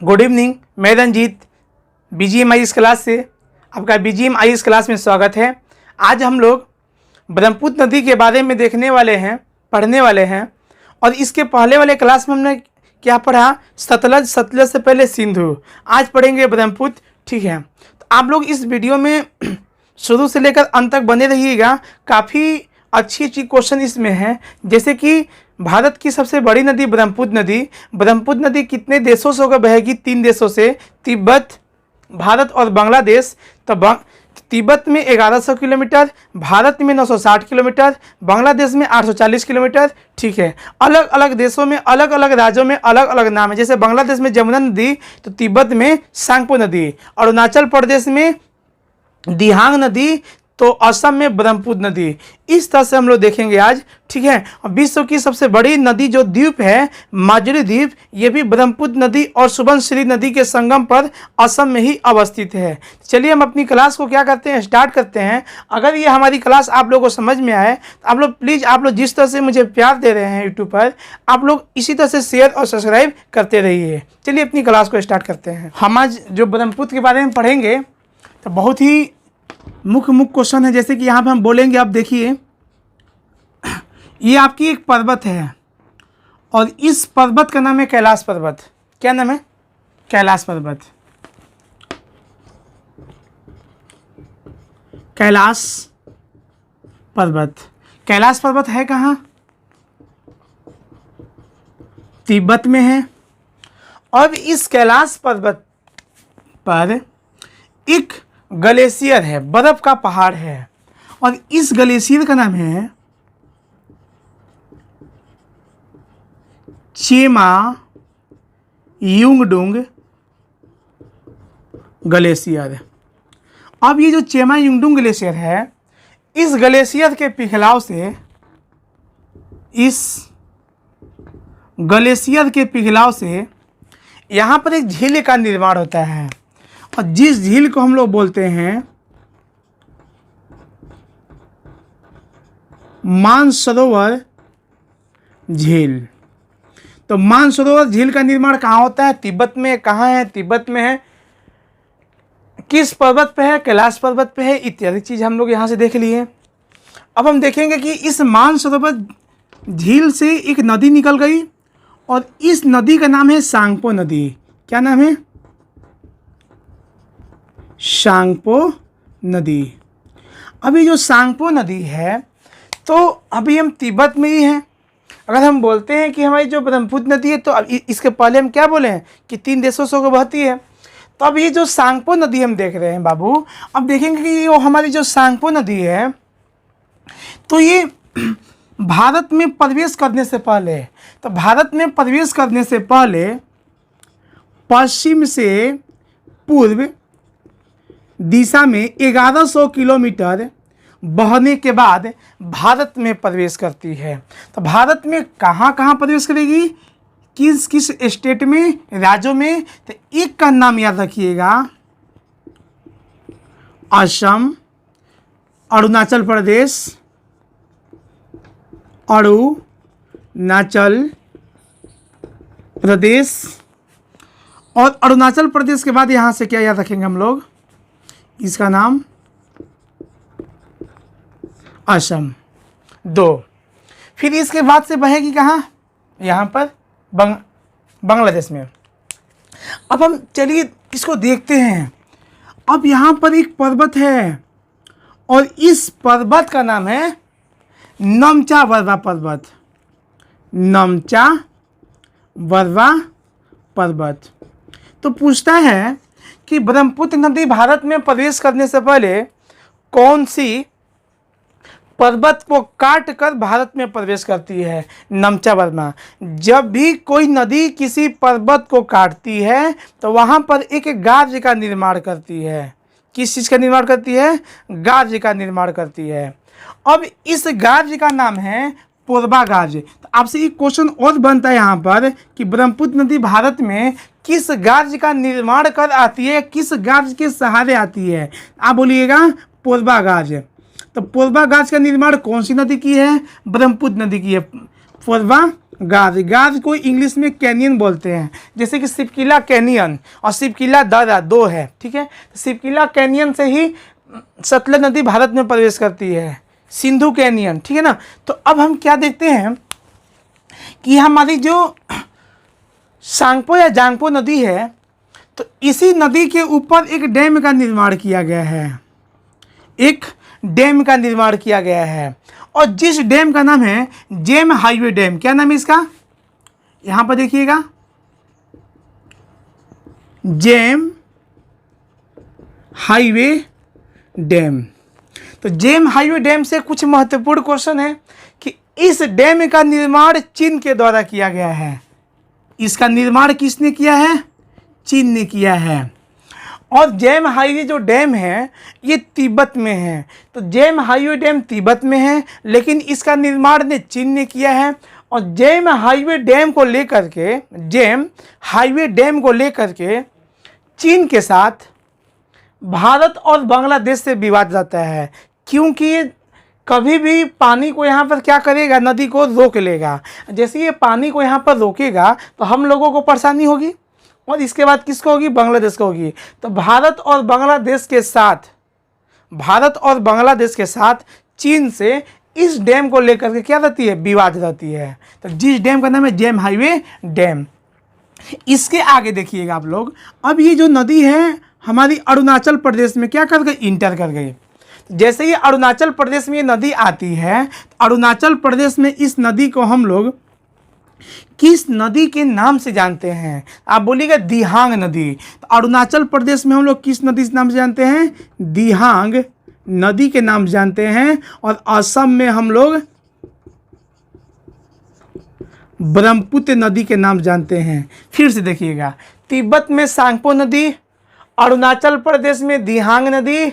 Good evening, मैं Ranjit BGM class से आपका BGM क्लास में स्वागत है। आज हम लोग ब्रह्मपुत्र नदी के बारे में देखने वाले हैं, पढ़ने वाले हैं। और इसके पहले वाले क्लास में हमने क्या पढ़ा? सतलज, सतलज से पहले सिंधु। आज पढ़ेंगे ब्रह्मपुत्र, ठीक है। तो आप लोग इस वीडियो में शुरू से लेकर अंत तक बने रहिएगा। काफ़ी अच्छी अच्छी क्वेश्चन इसमें है, जैसे कि भारत की सबसे बड़ी नदी ब्रह्मपुत्र नदी। ब्रह्मपुत्र नदी कितने देशों से होकर बहेगी? 3 देशों से, तिब्बत, भारत और बांग्लादेश। तो तिब्बत में 1100 किलोमीटर, भारत में 960 किलोमीटर, बांग्लादेश में 840 किलोमीटर, ठीक है। अलग अलग देशों में, अलग अलग राज्यों में अलग अलग नाम है। जैसे बांग्लादेश में जमुना नदी, तो तिब्बत में सांगपो नदी, अरुणाचल प्रदेश में दिहांग नदी, तो असम में ब्रह्मपुत्र नदी। इस तरह से हम लोग देखेंगे आज, ठीक है। और विश्व की सबसे बड़ी नदी जो द्वीप है, माजुली द्वीप, ये भी ब्रह्मपुत्र नदी और सुबनसिरी नदी के संगम पर असम में ही अवस्थित है। चलिए हम अपनी क्लास को क्या करते हैं, स्टार्ट करते हैं। अगर ये हमारी क्लास आप लोगों को समझ में आए तो आप लोग प्लीज़, आप लोग जिस तरह से मुझे प्यार दे रहे हैं यूट्यूब पर, आप लोग इसी तरह से शेयर और सब्सक्राइब करते रहिए। चलिए अपनी क्लास को स्टार्ट करते हैं। हम आज जो ब्रह्मपुत्र के बारे में पढ़ेंगे तो बहुत ही मुख्य क्वेश्चन है। जैसे कि यहाँ पे हम बोलेंगे, आप देखिए, ये आपकी एक पर्वत है और इस पर्वत का नाम है कैलाश पर्वत। क्या नाम है? कैलाश पर्वत। कैलाश पर्वत। कैलाश पर्वत है कहाँ? तिब्बत में है। और इस कैलाश पर्वत पर एक ग्लेशियर है, बर्फ का पहाड़ है। और इस ग्लेशियर का नाम है चेमा युंगडुंग ग्लेशियर। अब ये जो चेमा युंगडुंग ग्लेशियर है, इस ग्लेशियर के पिघलाव से, इस ग्लेशियर के पिघलाव से यहाँ पर एक झील का निर्माण होता है। और जिस झील को हम लोग बोलते हैं मानसरोवर झील। तो मानसरोवर झील का निर्माण कहाँ होता है? तिब्बत में। कहाँ है? तिब्बत में है। किस पर्वत पे है? कैलाश पर्वत पे है। इत्यादि चीज हम लोग यहाँ से देख लिए। अब हम देखेंगे कि इस मानसरोवर झील से एक नदी निकल गई और इस नदी का नाम है सांगपो नदी। क्या नाम है? सांगपो नदी। अभी जो सांगपो नदी है, तो अभी हम तिब्बत में ही हैं। अगर हम बोलते हैं कि हमारी जो ब्रह्मपुत्र नदी है, तो अब इसके पहले हम क्या बोले हैं कि 3 देशों से बहती है। तो अब ये जो सांगपो नदी हम देख रहे हैं बाबू, अब देखेंगे कि ये हमारी जो सांगपो नदी है, तो ये भारत में प्रवेश करने से पहले, तो भारत में प्रवेश करने से पहले पश्चिम से पूर्व दिशा में 1100 किलोमीटर बहने के बाद भारत में प्रवेश करती है। तो भारत में कहाँ कहाँ प्रवेश करेगी, किस किस स्टेट में, राज्यों में? तो एक का नाम याद रखिएगा, असम, अरुणाचल प्रदेश, अरुणाचल प्रदेश। और अरुणाचल प्रदेश के बाद यहाँ से क्या याद रखेंगे हम लोग? इसका नाम असम। 2। फिर इसके बाद से बहेगी कहाँ? यहाँ पर बांग्लादेश में। अब हम चलिए इसको देखते हैं। अब यहाँ पर एक पर्वत है और इस पर्वत का नाम है नमचा वर्वा पर्वत। नमचा वर्वा पर्वत। तो पूछता है कि ब्रह्मपुत्र नदी भारत में प्रवेश करने से पहले कौन सी पर्वत को काट कर भारत में प्रवेश करती है? नमचा वर्मा। जब भी कोई नदी किसी पर्वत को काटती है तो वहाँ पर एक गाज का निर्माण करती है। किस चीज़ का निर्माण करती है? गाज का निर्माण करती है। अब इस गाज का नाम है पूर्वा गाज। तो आपसे एक क्वेश्चन और बनता है यहाँ पर कि ब्रह्मपुत्र नदी भारत में किस गाज का निर्माण कर आती है, किस गाज के सहारे आती है? आप बोलिएगा पूर्वा गाज। तो पूर्वा गाज का निर्माण कौन सी नदी की है? ब्रह्मपुत्र नदी की है। पूर्वा गाद को इंग्लिश में कैनियन बोलते हैं। जैसे कि सिपकिला कैनियन और सिपकिला दर्रा दो है, ठीक है। तो सिपकिला कैनियन से ही सतलज नदी भारत में प्रवेश करती है, सिंधु कैनियन, ठीक है ना। तो अब हम क्या देखते हैं कि हमारी जो सांगपो या जांगपो नदी है, तो इसी नदी के ऊपर एक डैम का निर्माण किया गया है, एक डैम का निर्माण किया गया है। और जिस डैम का नाम है जेम हाईवे डैम। क्या नाम है इसका, यहां पर देखिएगा, जेम हाईवे डैम। तो जेम हाईवे डैम से कुछ महत्वपूर्ण क्वेश्चन है कि इस डैम का निर्माण चीन के द्वारा किया गया है। इसका निर्माण किसने किया है, चीन ने किया है। और जेम हाईवे जो डैम है ये तिब्बत में है। तो जेम हाईवे डैम तिब्बत में है, लेकिन इसका निर्माण ने चीन ने किया है। और जेम हाईवे डैम को लेकर के, जेम हाईवे डैम को लेकर के चीन के साथ भारत और बांग्लादेश से विवाद रहता है, क्योंकि कभी भी पानी को यहाँ पर क्या करेगा, नदी को रोक लेगा। जैसे ये पानी को यहाँ पर रोकेगा तो हम लोगों को परेशानी होगी, और इसके बाद किसको होगी, बांग्लादेश को होगी। तो भारत और बांग्लादेश के साथ चीन से इस डैम को लेकर के क्या रहती है, विवाद रहती है। तो जिस डैम का नाम है जेम हाईवे डैम। इसके आगे देखिएगा आप लोग, अब ये जो नदी है हमारी अरुणाचल प्रदेश में क्या कर गई, इंटर कर गई। जैसे ये अरुणाचल प्रदेश में ये नदी आती है, तो अरुणाचल प्रदेश में इस नदी को हम लोग किस नदी के नाम से जानते हैं, आप बोलिएगा दिहांग नदी। तो अरुणाचल प्रदेश में हम लोग किस नदी के नाम से जानते हैं, दिहांग नदी के नाम से जानते हैं। और असम में हम लोग ब्रह्मपुत्र नदी के नाम जानते हैं। फिर से देखिएगा, तिब्बत में सांगपो नदी, अरुणाचल प्रदेश में दिहांग नदी,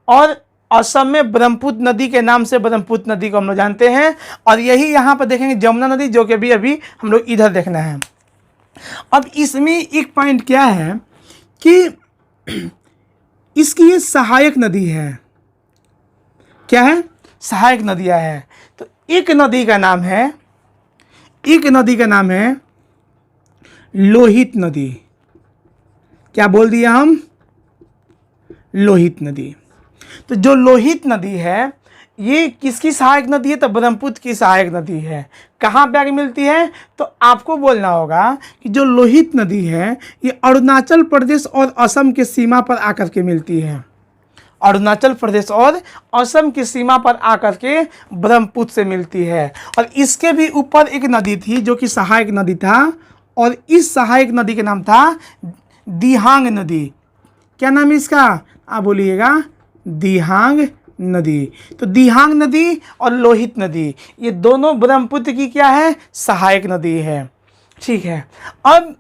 और असम में ब्रह्मपुत्र नदी के नाम से ब्रह्मपुत्र नदी को हम लोग जानते हैं। और यही यहाँ पर देखेंगे जमुना नदी, जो कि अभी हम लोग इधर देखना है। अब इसमें एक पॉइंट क्या है कि इसकी ये सहायक नदी है। क्या है, सहायक नदियाँ हैं। तो एक नदी का नाम है लोहित नदी। क्या बोल दिया हम, लोहित नदी। तो जो लोहित नदी है ये किसकी सहायक नदी है, तो ब्रह्मपुत्र की सहायक नदी है। कहाँ पे आके मिलती है, तो आपको बोलना होगा कि जो लोहित नदी है ये अरुणाचल प्रदेश और असम के सीमा पर आकर के मिलती है। अरुणाचल प्रदेश और असम की सीमा पर आकर के ब्रह्मपुत्र से मिलती है। और इसके भी ऊपर एक नदी थी जो कि सहायक नदी था, और इस सहायक नदी का नाम था दिहांग नदी। क्या नाम है इसका, आप बोलिएगा दिहांग नदी। तो दिहांग नदी और लोहित नदी ये दोनों ब्रह्मपुत्र की क्या है, सहायक नदी है, ठीक है। अब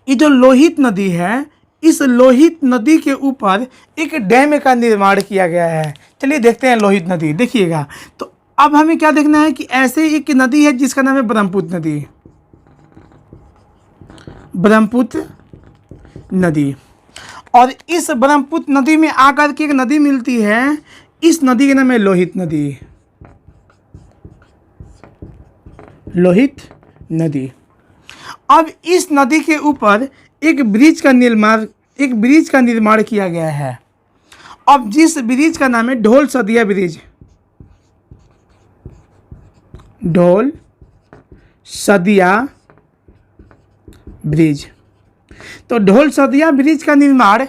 ये जो लोहित नदी है, इस लोहित नदी के ऊपर एक डैम का निर्माण किया गया है। चलिए देखते हैं लोहित नदी। देखिएगा, तो अब हमें क्या देखना है कि ऐसे एक नदी है जिसका नाम है ब्रह्मपुत्र नदी, ब्रह्मपुत्र नदी। और इस ब्रह्मपुत्र नदी में आकर के एक नदी मिलती है, इस नदी का नाम है लोहित नदी, लोहित नदी। अब इस नदी के ऊपर एक ब्रिज का निर्माण किया गया है। अब जिस ब्रिज का नाम है ढोल सदिया ब्रिज, ढोल सदिया ब्रिज। तो ढोल सदिया ब्रिज का निर्माण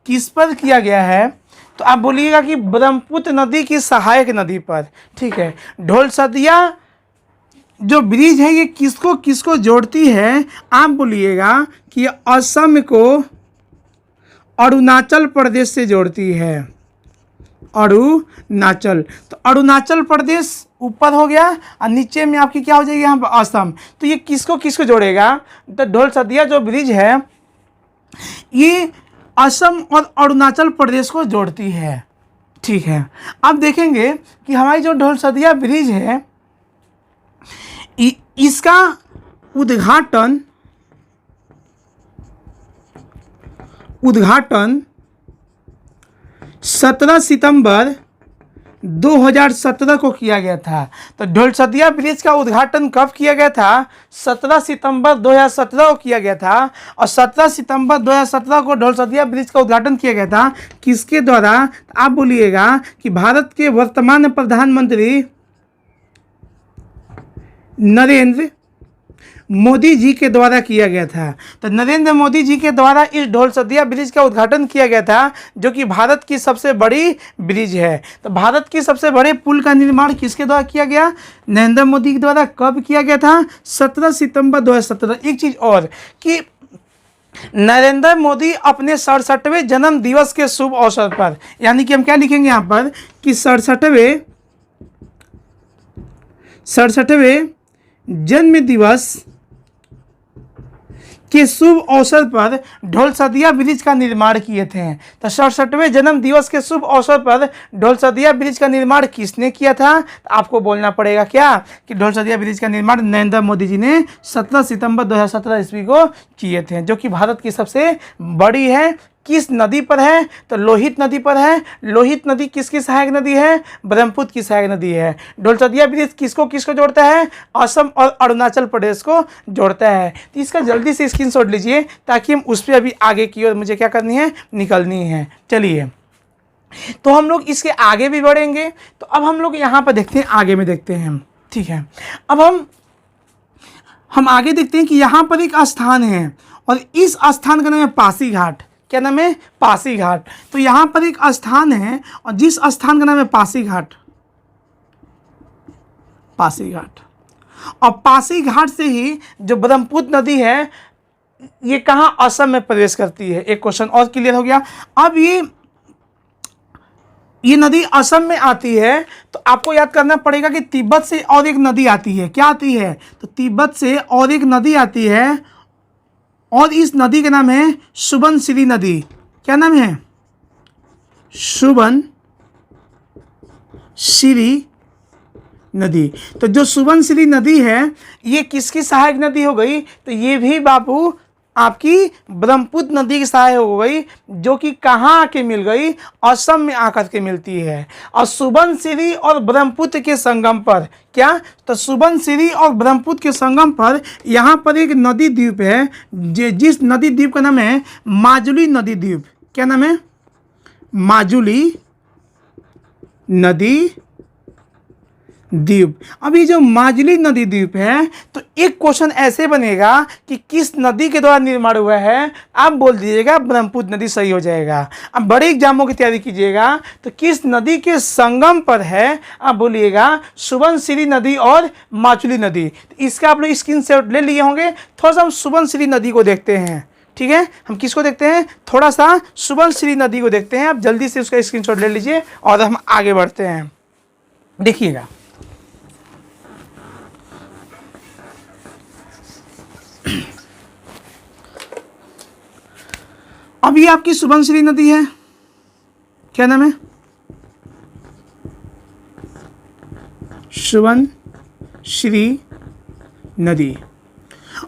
किस पर किया गया है, तो आप बोलिएगा कि ब्रह्मपुत्र नदी की सहायक नदी पर, ठीक है। ढोल सदिया जो ब्रिज है ये किसको किसको जोड़ती है, आप बोलिएगा कि असम को अरुणाचल प्रदेश से जोड़ती है, अरुणाचल। तो अरुणाचल प्रदेश ऊपर हो गया और नीचे में आपकी क्या हो जाएगी, यहाँ पर असम। तो ये किसको किसको जोड़ेगा, तो ढोल सदिया जो ब्रिज है ये असम और अरुणाचल प्रदेश को जोड़ती है, ठीक है। अब देखेंगे कि हमारी जो ढोल सदिया ब्रिज है इसका उद्घाटन 17 सितंबर 2017 को किया गया था। तो ढोलसदिया ब्रिज का उद्घाटन कब किया गया था? 17 सितंबर 2017 को किया गया था। और 17 सितंबर 2017 को ढोलसदिया ब्रिज का उद्घाटन किया गया था किसके द्वारा? आप बोलिएगा कि भारत के वर्तमान प्रधानमंत्री नरेंद्र मोदी जी के द्वारा किया गया था। तो नरेंद्र मोदी जी के द्वारा इस ढोलसदिया ब्रिज का उद्घाटन किया गया था, जो कि भारत की सबसे बड़ी ब्रिज है। तो भारत की सबसे बड़े पुल का निर्माण किसके द्वारा किया गया? नरेंद्र मोदी के द्वारा। कब किया गया था? 17 सितंबर 2017। एक चीज़ और कि नरेंद्र मोदी अपने 67वें जन्म दिवस के शुभ अवसर पर, यानी कि हम क्या लिखेंगे यहाँ पर कि 67वें जन्म दिवस के शुभ अवसर पर ढोलसदिया ब्रिज का निर्माण किए थे। तो 67वें जन्म दिवस के शुभ अवसर पर ढोलसदिया ब्रिज का निर्माण किसने किया था? तो आपको बोलना पड़ेगा क्या कि ढोलसदिया ब्रिज का निर्माण नरेंद्र मोदी जी ने 17 सितंबर 2017 ईस्वी को किए थे, जो कि भारत की सबसे बड़ी है। किस नदी पर है? तो लोहित नदी पर है। लोहित नदी किसकी सहायक नदी है? ब्रह्मपुत्र की सहायक नदी है। ढोलसदिया ब्रिज किसको किसको जोड़ता है? असम और अरुणाचल प्रदेश को जोड़ता है। तो इसका जल्दी से स्क्रीनशॉट लीजिए, ताकि हम उस पर अभी आगे की ओर मुझे क्या करनी है, निकलनी है। चलिए, तो हम लोग इसके आगे भी बढ़ेंगे। तो अब हम लोग यहाँ पर देखते हैं, आगे में देखते हैं हम, ठीक है। अब हम आगे देखते हैं कि यहाँ पर एक स्थान है, और इस स्थान का नाम है पासी घाट। क्या नाम है? पासी घाट। तो यहाँ पर एक स्थान है, और जिस स्थान का नाम है पासी घाट, पासी घाट। और पासी घाट से ही जो ब्रह्मपुत्र नदी है, ये कहाँ? असम में प्रवेश करती है। एक क्वेश्चन और क्लियर हो गया। अब ये नदी असम में आती है, तो आपको याद करना पड़ेगा कि तिब्बत से और एक नदी आती है। क्या आती है? तो तिब्बत से और एक नदी आती है, और इस नदी का नाम है सुबनसिरी नदी। क्या नाम है? सुबनसिरी नदी। तो जो सुबनसिरी नदी है, ये किसकी सहायक नदी हो गई? तो ये भी बाबू आपकी ब्रह्मपुत्र नदी की सहायक हो गई, जो कि कहाँ आके मिल गई? असम में आकर के मिलती है। और सुबनसिरी और ब्रह्मपुत्र के संगम पर, क्या? तो सुबनसिरी और ब्रह्मपुत्र के संगम पर यहाँ पर एक नदी द्वीप है, जिस नदी द्वीप का नाम है माजुली नदी द्वीप। क्या नाम है? माजुली नदी द्वीप। अब ये जो माजुली नदी द्वीप है, तो एक क्वेश्चन ऐसे बनेगा कि किस नदी के द्वारा निर्माण हुआ है? आप बोल दीजिएगा ब्रह्मपुत्र नदी, सही हो जाएगा। अब बड़े एग्जामों की तैयारी कीजिएगा, तो किस नदी के संगम पर है? आप बोलिएगा सुबनसिरी नदी और माजुली नदी। तो इसका आप लोग स्क्रीनशॉट ले लिए होंगे। थोड़ा सा हम सुबनसिरी नदी को देखते हैं, ठीक है। हम किसको देखते हैं? थोड़ा सा सुबनसिरी नदी को देखते हैं। आप जल्दी से उसका स्क्रीनशॉट ले लीजिए, और हम आगे बढ़ते हैं। देखिएगा, अब ये आपकी सुबनसिरी नदी है। क्या नाम है? सुबनसिरी नदी।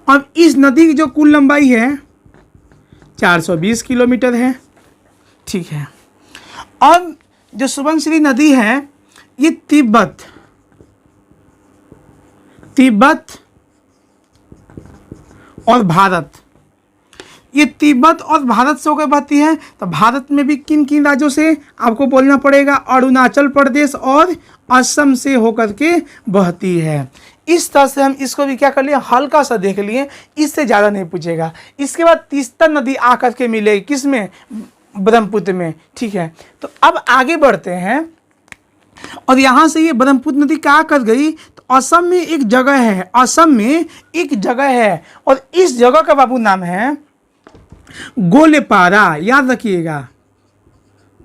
अब इस नदी की जो कुल लंबाई है 420 किलोमीटर है, ठीक है। अब जो सुबनसिरी नदी है, ये तिब्बत और भारत, ये तिब्बत और भारत से होकर बहती है। तो भारत में भी किन किन राज्यों से? आपको बोलना पड़ेगा अरुणाचल प्रदेश और असम से होकर के बहती है। इस तरह से हम इसको भी क्या कर लिए, हल्का सा देख लिए, इससे ज़्यादा नहीं पूछेगा। इसके बाद तीस्ता नदी आकर के मिलेगी, किस में? ब्रह्मपुत्र में, ठीक है। तो अब आगे बढ़ते हैं, और यहाँ से ये ब्रह्मपुत्र नदी क्या कर गई? तो असम में एक जगह है, असम में एक जगह है, और इस जगह का बाबू नाम है गोलपारा। याद रखिएगा,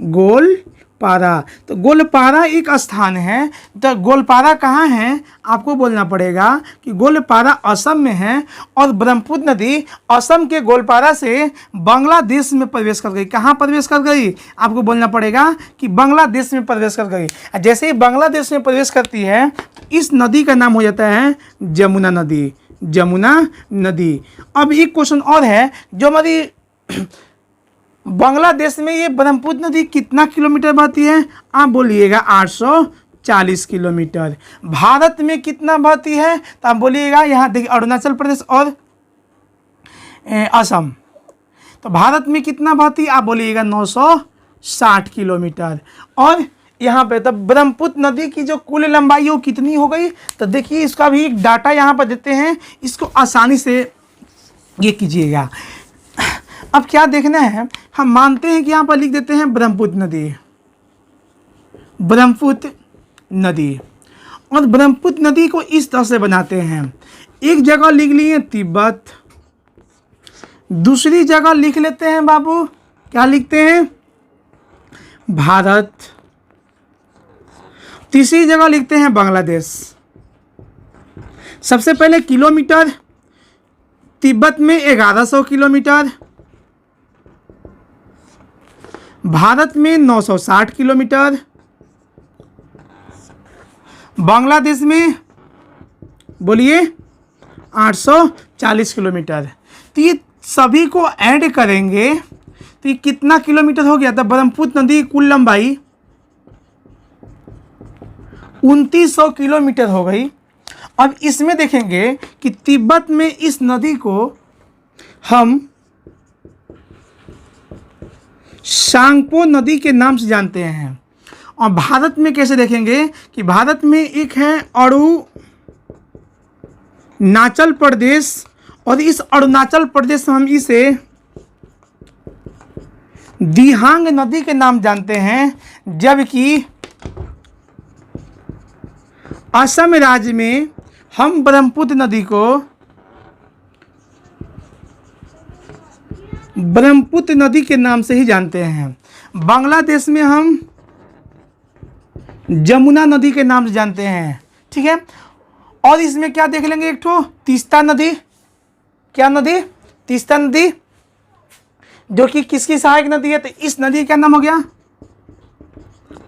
गोलपारा। तो गोलपारा एक स्थान है। तो गोलपारा कहाँ है? आपको बोलना पड़ेगा कि गोलपारा असम में है, और ब्रह्मपुत्र नदी असम के गोलपारा से बांग्लादेश में प्रवेश कर गई। कहाँ प्रवेश कर गई? आपको बोलना पड़ेगा कि बांग्लादेश में प्रवेश कर गई। जैसे ही बांग्लादेश में प्रवेश करती है, तो इस नदी का नाम हो जाता है जमुना नदी। जमुना नदी। अब एक क्वेश्चन और है, जो हमारी बांग्लादेश में ये ब्रह्मपुत्र नदी कितना किलोमीटर बहती है? आप बोलिएगा 840 किलोमीटर। भारत में कितना बहती है? तो आप बोलिएगा, यहाँ देखिए अरुणाचल प्रदेश और असम, तो भारत में कितना बहती है? आप बोलिएगा 960 किलोमीटर। और यहाँ पे तब ब्रह्मपुत्र नदी की जो कुल लंबाई वो कितनी हो गई? तो देखिए इसका भी एक डाटा यहाँ पर देते हैं, इसको आसानी से ये कीजिएगा। अब क्या देखना है, हम मानते हैं कि यहाँ पर लिख देते हैं ब्रह्मपुत्र नदी, ब्रह्मपुत्र नदी। और ब्रह्मपुत्र नदी को इस तरह से बनाते हैं, एक जगह लिख लिए तिब्बत, दूसरी जगह लिख लेते हैं बाबू, क्या लिखते हैं? भारत, तीसरी जगह लिखते हैं बांग्लादेश। सबसे पहले किलोमीटर, तिब्बत में 1100 किलोमीटर, भारत में 960 किलोमीटर, बांग्लादेश में बोलिए 840 किलोमीटर। तो ये सभी को ऐड करेंगे तो ये कितना किलोमीटर हो गया? था ब्रह्मपुत्र नदी की कुल लंबाई 2900 किलोमीटर हो गई। अब इसमें देखेंगे कि तिब्बत में इस नदी को हम सांगपो नदी के नाम से जानते हैं। और भारत में कैसे देखेंगे कि भारत में एक है अरुणाचल प्रदेश, और इस अरुणाचल प्रदेश में हम इसे दिहांग नदी के नाम जानते हैं, जबकि असम राज्य में हम ब्रह्मपुत्र नदी को ब्रह्मपुत्र नदी के नाम से ही जानते हैं। बांग्लादेश में हम जमुना नदी के नाम से जानते हैं, ठीक है। और इसमें क्या देख लेंगे, एक ठो तीस्ता नदी, क्या नदी? तीस्ता नदी, जो कि किसकी सहायक नदी है? तो इस नदी का नाम हो गया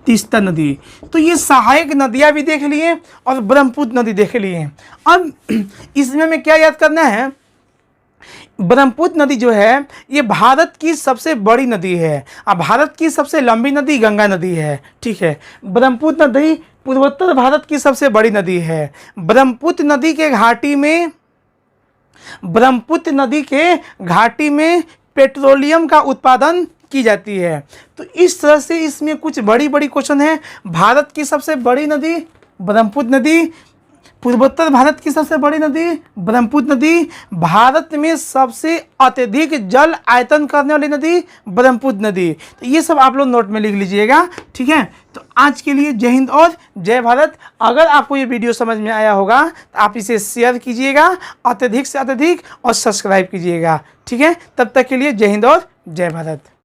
तीस्ता नदी। तो ये सहायक नदियां भी देख लिए और ब्रह्मपुत्र नदी देख लिए। अब इसमें हमें क्या याद करना है, ब्रह्मपुत्र नदी जो है ये भारत की सबसे बड़ी नदी है। अब भारत की सबसे लंबी नदी गंगा नदी है, ठीक है। ब्रह्मपुत्र नदी पूर्वोत्तर भारत की सबसे बड़ी नदी है। ब्रह्मपुत्र नदी के घाटी में पेट्रोलियम का उत्पादन की जाती है। तो इस तरह से इसमें कुछ बड़ी बड़ी क्वेश्चन है। भारत की सबसे बड़ी नदी ब्रह्मपुत्र नदी, पूर्वोत्तर भारत की सबसे बड़ी नदी ब्रह्मपुत्र नदी, भारत में सबसे अत्यधिक जल आयतन करने वाली नदी ब्रह्मपुत्र नदी। तो ये सब आप लोग नोट में लिख लीजिएगा, ठीक है। तो आज के लिए जय हिंद और जय भारत। अगर आपको ये वीडियो समझ में आया होगा तो आप इसे शेयर कीजिएगा अत्यधिक से अत्यधिक और सब्सक्राइब कीजिएगा, ठीक है। तब तक के लिए जय हिंद और जय भारत।